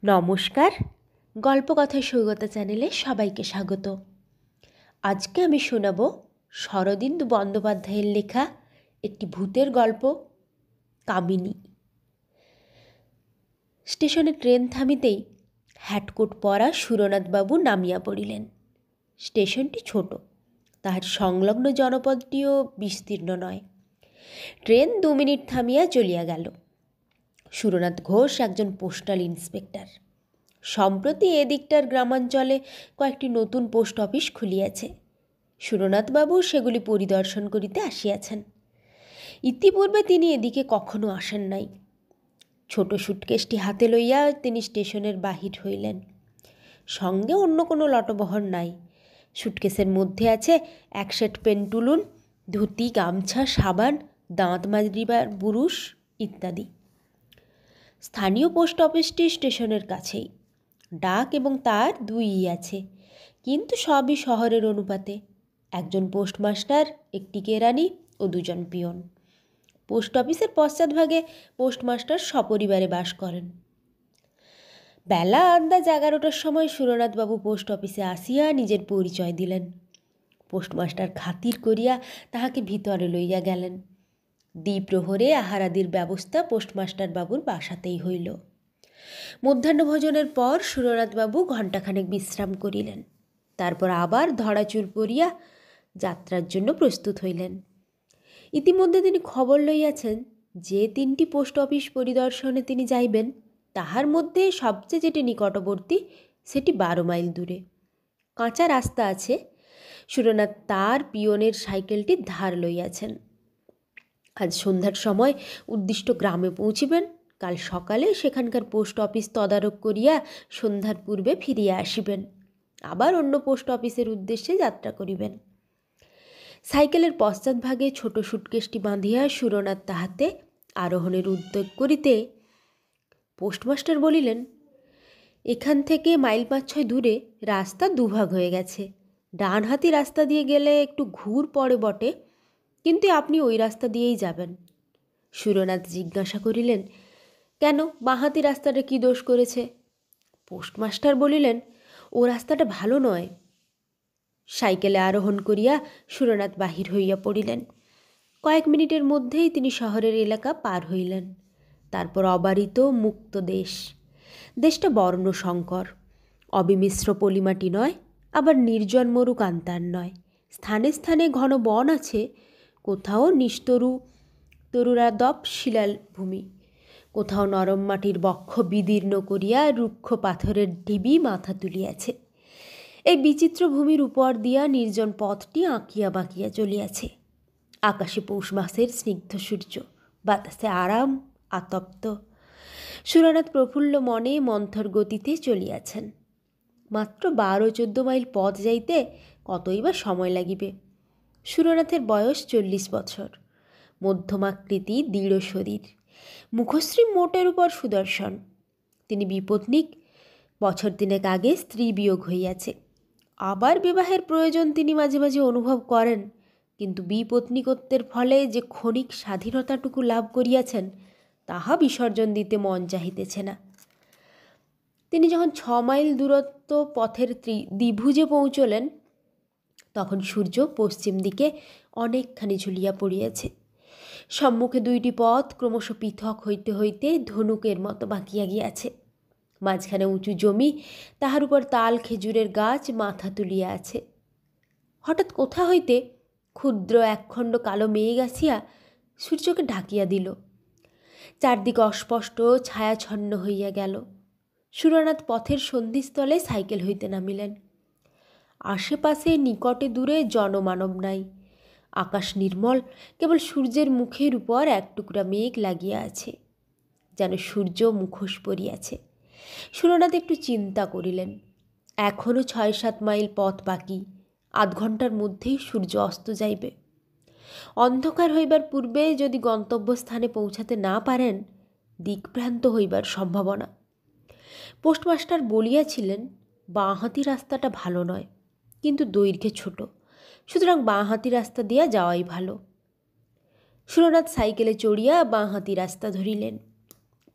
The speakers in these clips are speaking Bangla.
নমস্কার, গল্পকথা সৌগতা চ্যানেলে সবাইকে স্বাগত। আজকে আমি শোনাব শরদিন্দু বন্দ্যোপাধ্যায়ের লেখা একটি ভূতের গল্প, কামিনী। স্টেশনে ট্রেন থামিতেই হ্যাটকোট পরা সুরনাথবাবু নামিয়া পড়িলেন। স্টেশনটি ছোট, তাহার সংলগ্ন জনপদটিও বিস্তীর্ণ নয়। ট্রেন 2 মিনিট থামিয়া চলিয়া গেল। সুরনাথ ঘোষ একজন পোস্টাল ইন্সপেক্টর। সম্প্রতি এদিকটার গ্রামাঞ্চলে কয়েকটি নতুন পোস্ট অফিস খুলিয়াছে। সুরনাথবাবু সেগুলি পরিদর্শন করিতে আসিয়াছেন। ইতিপূর্বে তিনি এদিকে কখনো আসেন নাই। ছোট সুটকেসটি হাতে লইয়া তিনি স্টেশনের বাহির হইলেন। সঙ্গে অন্য কোনো লটবহর নাই। সুটকেসের মধ্যে আছে 1 সেট পেন্টুলুন, ধুতি, গামছা, সাবান, দাঁত মাজিবার বুরুশ ইত্যাদি। স্থানীয় পোস্ট অফিসটি স্টেশনের কাছেই। ডাক এবং তার 2ই আছে, কিন্তু সবই শহরের অনুপাতে। একজন পোস্টমাস্টার, একটি কেরানি ও 2 জন পিয়ন। পোস্ট অফিসের পশ্চাৎভাগে পোস্টমাস্টার সপরিবারে বাস করেন। বেলা আন্দাজ 11টার সময় সুরনাথবাবু পোস্ট অফিসে আসিয়া নিজের পরিচয় দিলেন। পোস্টমাস্টার খাতির করিয়া তাহাকে ভিতরে লইয়া গেলেন। দ্বিপ্রহরে আহারাদির ব্যবস্থা পোস্টমাস্টার বাবুর বাসাতেই হইল। মধ্যাহ্নভোজনের পর সুরনাথবাবু ঘণ্টাখানেক বিশ্রাম করিলেন। তারপর আবার ধরাচুর পরিয়া যাত্রার জন্য প্রস্তুত হইলেন। ইতিমধ্যে তিনি খবর লইয়াছেন যে 3টি পোস্ট অফিস পরিদর্শনে তিনি যাইবেন, তাহার মধ্যে সবচেয়ে যেটি নিকটবর্তী সেটি 12 মাইল দূরে। কাঁচা রাস্তা আছে। সুরনাথ তার পিয়নের সাইকেলটি ধার লইয়াছেন। আজ সন্ধ্যার সময় উদ্দিষ্ট গ্রামে পৌঁছিবেন। কাল সকালে সেখানকার পোস্ট অফিস তদারক করিয়া সন্ধ্যার পূর্বে ফিরিয়া আসিবেন। আবার অন্য পোস্ট অফিসের উদ্দেশ্যে যাত্রা করিবেন। সাইকেলের পশ্চাৎভাগে ছোট সুটকেসটি বাঁধিয়া সুরনাথ তাহাতে আরোহণের উদ্যোগ করিতে পোস্টমাস্টার বলিলেন, এখান থেকে মাইল 5-6 দূরে রাস্তা দুভাগ হয়ে গেছে। ডান হাতি রাস্তা দিয়ে গেলে একটু ঘুর পড়ে বটে, কিন্তু আপনি ওই রাস্তা দিয়েই যাবেন। সুরনাথ জিজ্ঞাসা করিলেন, কেন, বাঁহাতি রাস্তাটা কি দোষ করেছে? পোস্টমাস্টার বলিলেন, ও রাস্তাটা ভালো নয়। সাইকেলে আরোহণ করিয়া সুরনাথ বাহির হইয়া পড়িলেন। কয়েক মিনিটের মধ্যেই তিনি শহরের এলাকা পার হইলেন। তারপর অবারিত মুক্ত দেশ। দেশটা বর্ণসংকর। অবিমিশ্র পলিমাটি নয়, আবার নির্জন মরু কান্তার নয়। স্থানে স্থানে ঘন বন আছে, কোথাও নিস্তরু তরুরাদপ শিলাভূমি, কোথাও নরম মাটির বক্ষ বিদীর্ণ করিয়া রুক্ষ পাথরের ঢিবি মাথা তুলিয়াছে। এই বিচিত্র ভূমির উপর দিয়া নির্জন পথটি আঁকিয়া বাঁকিয়া চলিয়াছে। আকাশে পৌষ মাসের স্নিগ্ধ সূর্য, বাতাসে আরাম আতপ্ত। সুরনাথ প্রফুল্ল মনে মন্থর গতিতে চলিয়াছেন। মাত্র 12-14 মাইল পথ যাইতে কতই বা সময় লাগিবে। সুরনাথের বয়স 40 বছর। মধ্যমাকৃতি, দৃঢ় শরীর, মুখশ্রী মোটের উপর সুদর্শন। তিনি বিপত্নিক। বছর 3 আগে স্ত্রী বিয়োগ হইয়াছে। আবার বিবাহের প্রয়োজন তিনি মাঝে মাঝে অনুভব করেন, কিন্তু বিপত্নিকত্বের ফলে যে ক্ষণিক স্বাধীনতাটুকু লাভ করিয়াছেন তাহা বিসর্জন দিতে মন চাহিতেছে না। তিনি যখন 6 মাইল দূরত্ব পথের দ্বিভুজে পৌঁছলেন, তখন সূর্য পশ্চিম দিকে অনেকখানি ঝুলিয়া পড়িয়াছে। সম্মুখে 2টি পথ ক্রমশ পৃথক হইতে হইতে ধনুকের মতো বাঁকিয়া গিয়াছে। মাঝখানে উঁচু জমি, তাহার উপর তাল খেজুরের গাছ মাথা তুলিয়া আছে। হঠাৎ কোথা হইতে ক্ষুদ্র একখণ্ড কালো মেঘ আসিয়া সূর্যকে ঢাকিয়া দিল। চারদিকে অস্পষ্ট ছায়াচ্ছন্ন হইয়া গেল। সুরনাথ পথের সন্ধিস্থলে সাইকেল হইতে নামিলেন। আশেপাশে নিকটে দূরে জনমানব নাই। আকাশ নির্মল, কেবল সূর্যের মুখের উপর এক টুকরা মেঘ লাগিয়া আছে, যেন সূর্য মুখোশ পরিয়াছে। সুরনাথ একটু চিন্তা করিলেন। এখনও 6-7 মাইল পথ বাকি। আধ ঘণ্টার মধ্যেই সূর্য অস্ত যাইবে। অন্ধকার হইবার পূর্বে যদি গন্তব্যস্থানে পৌঁছাতে না পারেন, দিকভ্রান্ত হইবার সম্ভাবনা। পোস্টমাস্টার বলিয়াছিলেন, বাঁহাতি রাস্তাটা ভালো নয়, কিন্তু দৈর্ঘ্যে ছোট, সুতরাং বাঁহাতি রাস্তা দিয়া যাওয়াই ভালো। সুরনাথ সাইকেলে চড়িয়া বাঁহাতি রাস্তা ধরিলেন।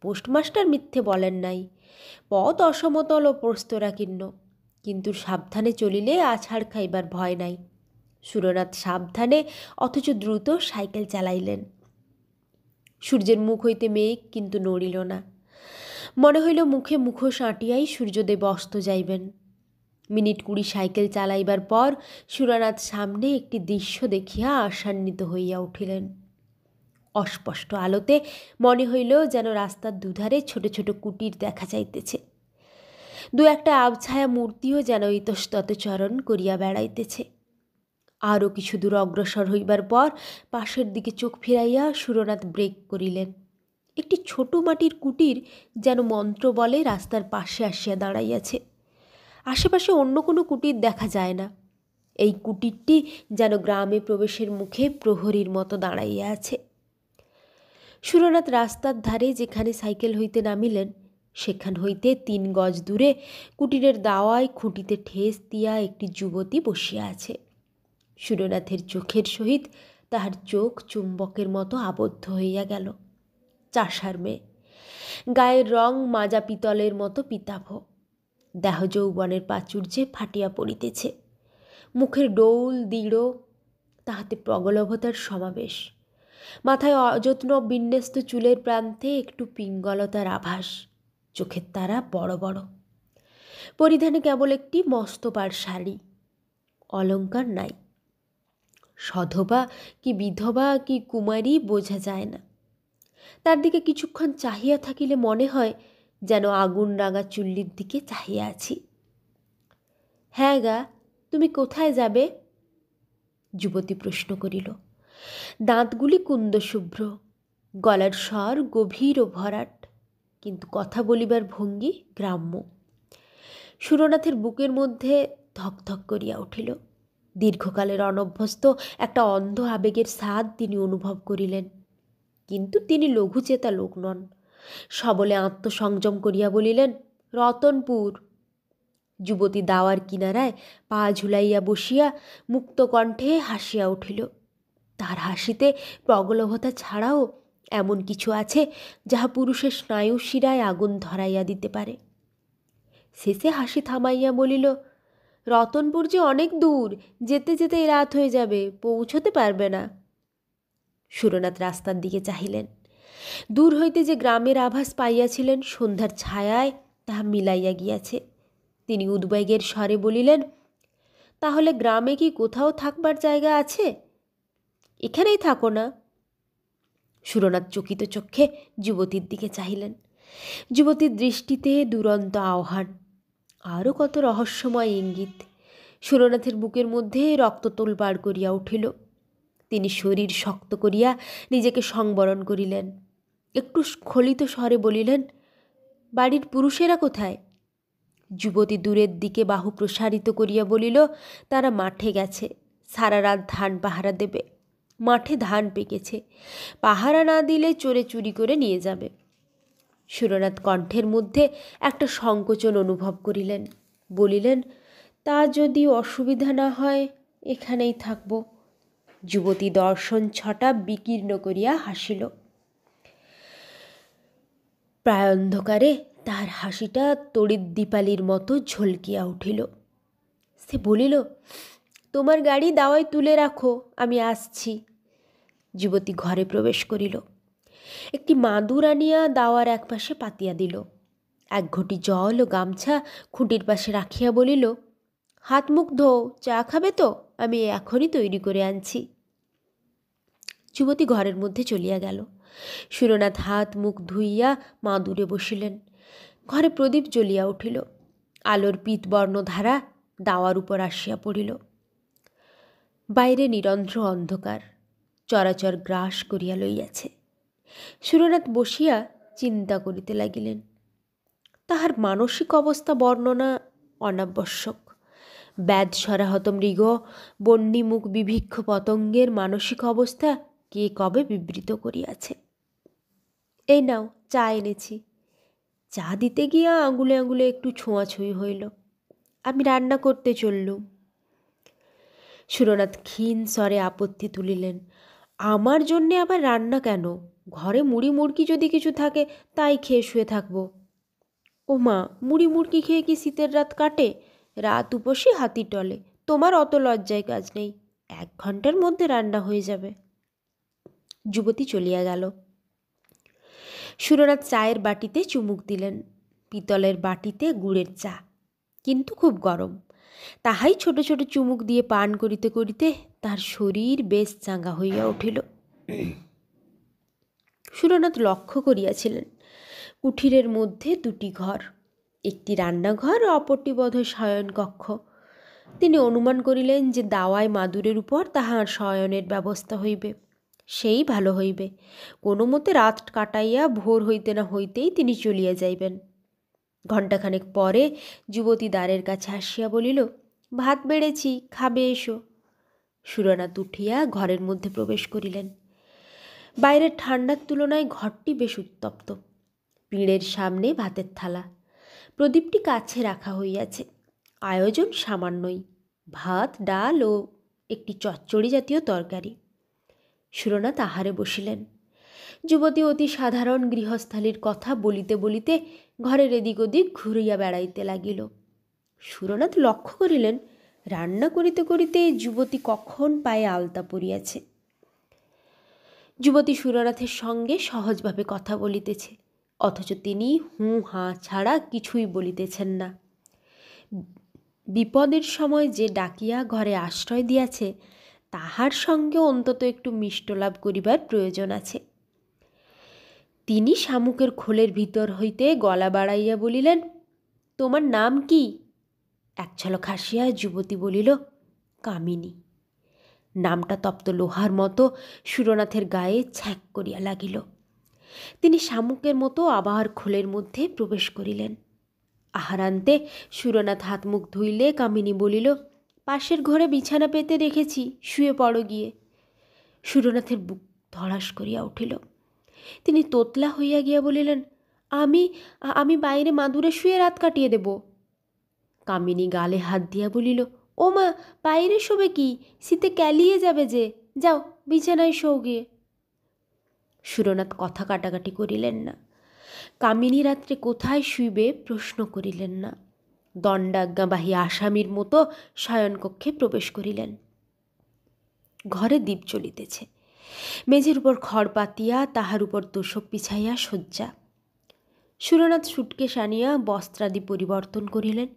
পোস্টমাস্টার মিথ্যে বলেন নাই। পথ অসমতল ও প্রস্তরাকীর্ণ, কিন্তু সাবধানে চলিলে আছাড় খাইবার ভয় নাই। সুরনাথ সাবধানে অথচ দ্রুত সাইকেল চালাইলেন। সূর্যের মুখ হইতে মেঘ কিন্তু নড়িল না। মনে হইল মুখে মুখোশ আঁটিয়াই সূর্যদেব অস্ত যাইবেন। মিনিট 20 সাইকেল চালাইবার পর সুরনাথ সামনে একটি দৃশ্য দেখিয়া আশান্বিত হইয়া উঠিলেন। অস্পষ্ট আলোতে মনে হইল যেন রাস্তার দুধারে ছোট ছোট কুটির দেখা যাইতেছে। দু একটা আবছায়া মূর্তিও যেন ইতস্তত চরণ করিয়া বেড়াইতেছে। আরও কিছু দূর অগ্রসর হইবার পর পাশের দিকে চোখ ফিরাইয়া সুরনাথ ব্রেক করিলেন। একটি ছোট মাটির কুটির যেন মন্ত্র বলে রাস্তার পাশে আসিয়া দাঁড়াইয়াছে। আশেপাশে অন্য কোনো কুটির দেখা যায় না। এই কুটিরটি যেন গ্রামে প্রবেশের মুখে প্রহরীর মতো দাঁড়াইয়া আছে। সুরনাথ রাস্তার ধারে যেখানে সাইকেল হইতে নামিলেন, সেখান হইতে 3 গজ দূরে কুটিরের দাওয়ায় খুঁটিতে ঠেস দিয়া একটি যুবতী বসিয়া আছে। সুরনাথের চোখের সহিত তাহার চোখ চুম্বকের মতো আবদ্ধ হইয়া গেল। চাষার মেয়ে, গায়ের রং মাজা পিতলের মতো পিতাভ, দেহ যৌবনের প্রাচুর্যে ফাটিয়া পড়িতেছে। মুখের ডৌল দৃঢ়, তাহাতে প্রগলভতার সমাবেশ। মাথায় অযত্ন বিন্যস্ত চুলের প্রান্তে একটু পিঙ্গলতার আভাস। চোখের তারা বড় বড়। পরিধানে কেবল একটি মস্তপাড় শাড়ি, অলঙ্কার নাই। সধবা কি বিধবা কি কুমারী বোঝা যায় না। তার দিকে কিছুক্ষণ চাহিয়া থাকিলে মনে হয় যেন আগুন রাঙা চুল্লির দিকে চাহিয়া আছি। হ্যাঁ গা, তুমি কোথায় যাবে? যুবতী প্রশ্ন করিল। দাঁতগুলি কুন্দশুভ্র, গলার স্বর গভীর ও ভরাট, কিন্তু কথা বলিবার ভঙ্গি গ্রাম্য। সুরনাথের বুকের মধ্যে ধকধক করিয়া উঠিল। দীর্ঘকালের অনভ্যস্ত একটা অন্ধ আবেগের স্বাদ তিনি অনুভব করিলেন। কিন্তু তিনি লঘুচেতা লোক নন। সবলে আত্মসংযম করিয়া বলিলেন, রতনপুর। যুবতী দাওয়ার কিনারায় পা ঝুলাইয়া বসিয়া মুক্ত কণ্ঠে হাসিয়া উঠিল। তার হাসিতে প্রগলভতা ছাড়াও এমন কিছু আছে যাহা পুরুষের স্নায়ু শিরায় আগুন ধরাইয়া দিতে পারে। শেষে হাসি থামাইয়া বলিল, রতনপুর যে অনেক দূর, যেতে যেতেই রাত হয়ে যাবে, পৌঁছতে পারবে না। সুরনাথ রাস্তার দিকে চাহিলেন। দূর হইতে যে গ্রামের আভাস পাইয়াছিলেন, সন্ধ্যার ছায়ায় তাহা মিলাইয়া গিয়াছে। তিনি উদ্বেগের স্বরে বলিলেন, তাহলে গ্রামে কি কোথাও থাকবার জায়গা আছে? এখানেই থাকো না। সুরনাথ চকিত চক্ষে যুবতীর দিকে চাহিলেন। যুবতীর দৃষ্টিতে দুরন্ত আহ্বান, আরও কত রহস্যময় ইঙ্গিত। সুরনাথের বুকের মধ্যে রক্ত তোলপাড় করিয়া উঠিল। তিনি শরীর শক্ত করিয়া নিজেকে সংবরণ করিলেন। একটু স্খলিত স্বরে বলিলেন, বাড়ির পুরুষেরা কোথায়? যুবতী দূরের দিকে বাহু প্রসারিত করিয়া বলিল, তারা মাঠে গেছে, সারা রাত ধান পাহারা দেবে। মাঠে ধান পেকেছে, পাহারা না দিলে চোরে চুরি করে নিয়ে যাবে। সুরনাথ কণ্ঠের মধ্যে একটা সংকোচন অনুভব করিলেন। বলিলেন, তা যদি অসুবিধা না হয় এখানেই থাকব। যুবতী দর্শন ছটা বিকীর্ণ করিয়া হাসিল। প্রায় অন্ধকারে তাহার হাসিটা তড়িৎ দীপালির মতো ঝলকিয়া উঠিল। সে বলিল, তোমার গাড়ি দাওয়ায় তুলে রাখো, আমি আসছি। যুবতী ঘরে প্রবেশ করিল। একটি মাদুর আনিয়া দাওয়ার একপাশে পাতিয়া দিল। 1 ঘটি জল ও গামছা খুঁটির পাশে রাখিয়া বলিল, হাত মুখ ধো, চা খাবে তো? আমি এখনই তৈরি করে আনছি। যুবতী ঘরের মধ্যে চলিয়া গেল। সুরনাথ হাত মুখ ধুইয়া মাদুরে বসিলেন। ঘরে প্রদীপ জ্বলিয়া উঠিল। আলোর পীতবর্ণ ধারা দাওয়ার উপর আসিয়া পড়িল। বাইরে নিরন্ধ্র অন্ধকার চরাচর গ্রাস করিয়া লইয়াছে। সুরনাথ বসিয়া চিন্তা করিতে লাগিলেন। তাহার মানসিক অবস্থা বর্ণনা অনাবশ্যক। ব্যাধ সরাহত মৃগ, বন্যিমুখ বিভিক্ষ পতঙ্গের মানসিক অবস্থা কে কবে বিবৃত করিয়াছে। এই নাও, চা এনেছি। চা দিতে গিয়া আঙুলে আঙুলে একটু ছোঁয়াছুঁই হইল। আমি রান্না করতে চললুম। সুরনাথ ক্ষীণ স্বরে আপত্তি তুলিলেন, আমার জন্যে আবার রান্না কেন? ঘরে মুড়ি মুড়কি যদি কিছু থাকে তাই খেয়ে শুয়ে থাকবো। ও মা, মুড়ি মুড়কি খেয়ে কি শীতের রাত কাটে? রাত উপসী হাতি টলে। তোমার অত লজ্জায় কাজ নেই, 1 ঘন্টার মধ্যে রান্না হয়ে যাবে। যুবতী চলিয়া গেল। সুরনাথ চায়ের বাটিতে চুমুক দিলেন। পিতলের বাটিতে গুড়ের চা, কিন্তু খুব গরম। তাহাই ছোট ছোট চুমুক দিয়ে পান করিতে করিতে তার শরীর বেশ চাঙ্গা হইয়া উঠিল। সুরনাথ লক্ষ্য করিয়াছিলেন কুঠিরের মধ্যে 2টি ঘর, একটি রান্নাঘর ও অপরটি বোধহয় শয়নকক্ষ। তিনি অনুমান করিলেন যে দাওয়ায় মাদুরের উপর তাহার শয়নের ব্যবস্থা হইবে, সেই ভালো হইবে। কোনো মতে রাত কাটাইয়া ভোর হইতে না হইতেই তিনি চলিয়া যাইবেন। ঘণ্টাখানেক পরে যুবতী দ্বারের কাছে আসিয়া বলিল, ভাত বেড়েছি, খাবে এসো। সুরনাথ উঠিয়া ঘরের মধ্যে প্রবেশ করিলেন। বাইরের ঠান্ডার তুলনায় ঘরটি বেশ উত্তপ্ত। পিঁড়ের সামনে ভাতের থালা, প্রদীপটি কাছে রাখা হইয়াছে। আয়োজন সামান্যই, ভাত, ডাল ও একটি চচ্চড়ি জাতীয় তরকারি। সুরনাথ আহারে বসিলেন। যুবতী অতি সাধারণ গৃহস্থালির কথা বলিতে বলিতে ঘরের এদিক ওদিক ঘুরিয়া বেড়াইতে লাগিল। সুরনাথ লক্ষ্য করিলেন রান্না করিতে করিতে যুবতী কখন পায়ে আলতা পড়িয়াছে। যুবতী সুরনাথের সঙ্গে সহজভাবে কথা বলিতেছে, অথচ তিনি হুঁ হাঁ ছাড়া কিছুই বলিতেছেন না। বিপদের সময় যে ডাকিয়া ঘরে আশ্রয় দিয়াছে তাহার সঙ্গে অন্তত একটু মিষ্টলাভ করিবার প্রয়োজন আছে। তিনি শামুকের খোলের ভিতর হইতে গলা বাড়াইয়া বলিলেন, তোমার নাম কি? এক ঝলক হাসিয়া যুবতী বলিল, কামিনী। নামটা তপ্ত লোহার মতো সুরনাথের গায়ে ছ্যাঁক করিয়া লাগিল। তিনি শামুকের মতো আবার খোলের মধ্যে প্রবেশ করিলেন। আহারান্তে সুরনাথ হাত মুখ ধুইলে কামিনী বলিল, পাশের ঘরে বিছানা পেতে রেখেছি, শুয়ে পড়ো গিয়ে। সুরনাথের বুক ধড়াস করিয়া উঠিল। তিনি তোতলা হইয়া গিয়া বলিলেন, আমি আমি বাইরে মাদুরে শুয়ে রাত কাটিয়ে দেব। কামিনী গালে হাত দিয়া বলিল, ও মা, বাইরে শোবে কি? শীতে ক্যালিয়ে যাবে যে, যাও বিছানায় শোও গিয়ে। সুরনাথ কথা কাটাকাটি করিলেন না। কামিনী রাত্রে কোথায় শুইবে প্রশ্ন করিলেন না। দণ্ডাজ্ঞাবাহী আসামির মতো শয়নকক্ষে প্রবেশ করিলেন। ঘরে দীপ জ্বলিতেছে। মেঝের উপর খড় পাতিয়া তাহার উপর তোষক বিছাইয়া শয্যা। সুরনাথ সুটকেশ আনিয়া বস্ত্রাদি পরিবর্তন করিলেন,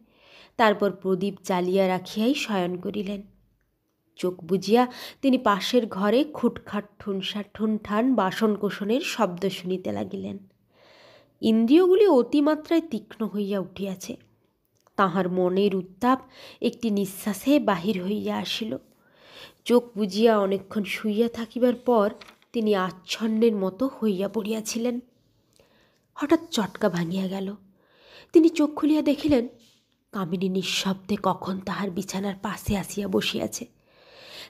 তারপর প্রদীপ জ্বালিয়া রাখিয়াই শয়ন করিলেন। চোখ বুজিয়া তিনি পাশের ঘরে খুটখাট ঠুনসা ঠুনঠান বাসনকোসনের শব্দ শুনিতে লাগিলেন। ইন্দ্রিয়গুলি অতিমাত্রায় তীক্ষ্ণ হইয়া উঠিয়াছে। তাহার মনের উত্তাপ একটি নিঃশ্বাসে বাহির হইয়া আসিল। চোখ বুজিয়া অনেকক্ষণ শুইয়া থাকিবার পর তিনি আচ্ছন্নের মতো হইয়া পড়িয়াছিলেন। হঠাৎ চটকা ভাঙিয়া গেল। তিনি চোখ খুলিয়া দেখিলেন কামিনী নিঃশব্দে কখন তাহার বিছানার পাশে আসিয়া বসিয়াছে।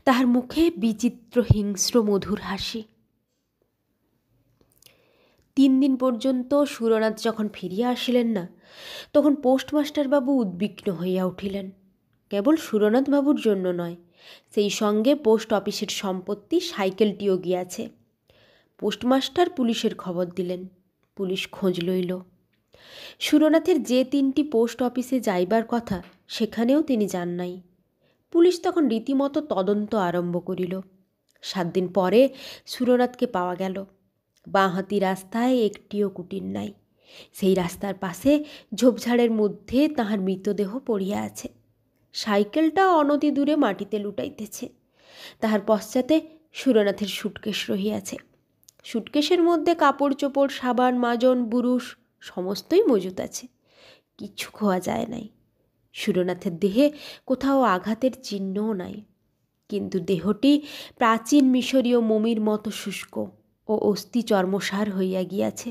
তাহার মুখে বিচিত্র হিংস্র মধুর হাসি। 3 দিন পর্যন্ত সুরনাথ যখন ফিরিয়া আসিলেন না, তখন পোস্টমাস্টারবাবু উদ্বিগ্ন হইয়া উঠিলেন। কেবল সুরনাথবাবুর জন্য নয়, সেই সঙ্গে পোস্ট অফিসের সম্পত্তি সাইকেলটিও গিয়াছে। পোস্টমাস্টার পুলিশের খবর দিলেন। পুলিশ খোঁজ লইল। সুরনাথের যে 3টি পোস্ট অফিসে যাইবার কথা সেখানেও তিনি যান নাই। পুলিশ তখন রীতিমতো তদন্ত আরম্ভ করিল। 7 দিন পরে সুরনাথকে পাওয়া গেল। বাঁহাতি রাস্তায় একটিও কুটির নাই। সেই রাস্তার পাশে ঝোপঝাড়ের মধ্যে তাহার মৃতদেহ পড়িয়া আছে। সাইকেলটা অনতি দূরে মাটিতে লুটাইতেছে। তাহার পশ্চাতে সুরনাথের সুটকেশ রহিয়াছে। সুটকেশের মধ্যে কাপড় চোপড়, সাবান, মাজন, বুরুশ সমস্তই মজুত আছে। কিছু খোয়া যায় নাই। সুরনাথের দেহে কোথাও আঘাতের চিহ্নও নাই, কিন্তু দেহটি প্রাচীন মিশরীয় মমির মতো শুষ্ক ও অস্থি চর্মসার হইয়া গিয়াছে,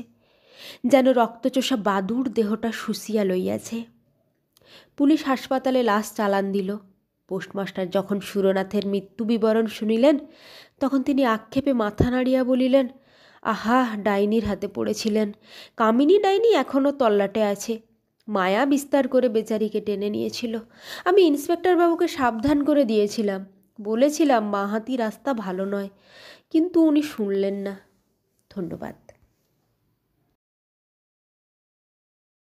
যেন রক্তচোষা বাদুড় দেহটা শুষিয়া লইয়াছে। পুলিশ হাসপাতালে লাশ চালান দিল। পোস্টমাস্টার যখন সুরনাথের মৃত্যু বিবরণ শুনিলেন, তখন তিনি আক্ষেপে মাথা নাড়িয়া বলিলেন, আহা, ডাইনির হাতে পড়েছিলেন। কামিনী ডাইনি এখনও তল্লাটে আছে। মায়া বিস্তার করে বেচারিকে টেনে নিয়েছিল। আমি ইন্সপেক্টর বাবুকে সাবধান করে দিয়েছিলাম, বলেছিলাম বাঁহাতি রাস্তা ভালো নয়, কিন্তু উনি শুনলেন না। ধন্যবাদ।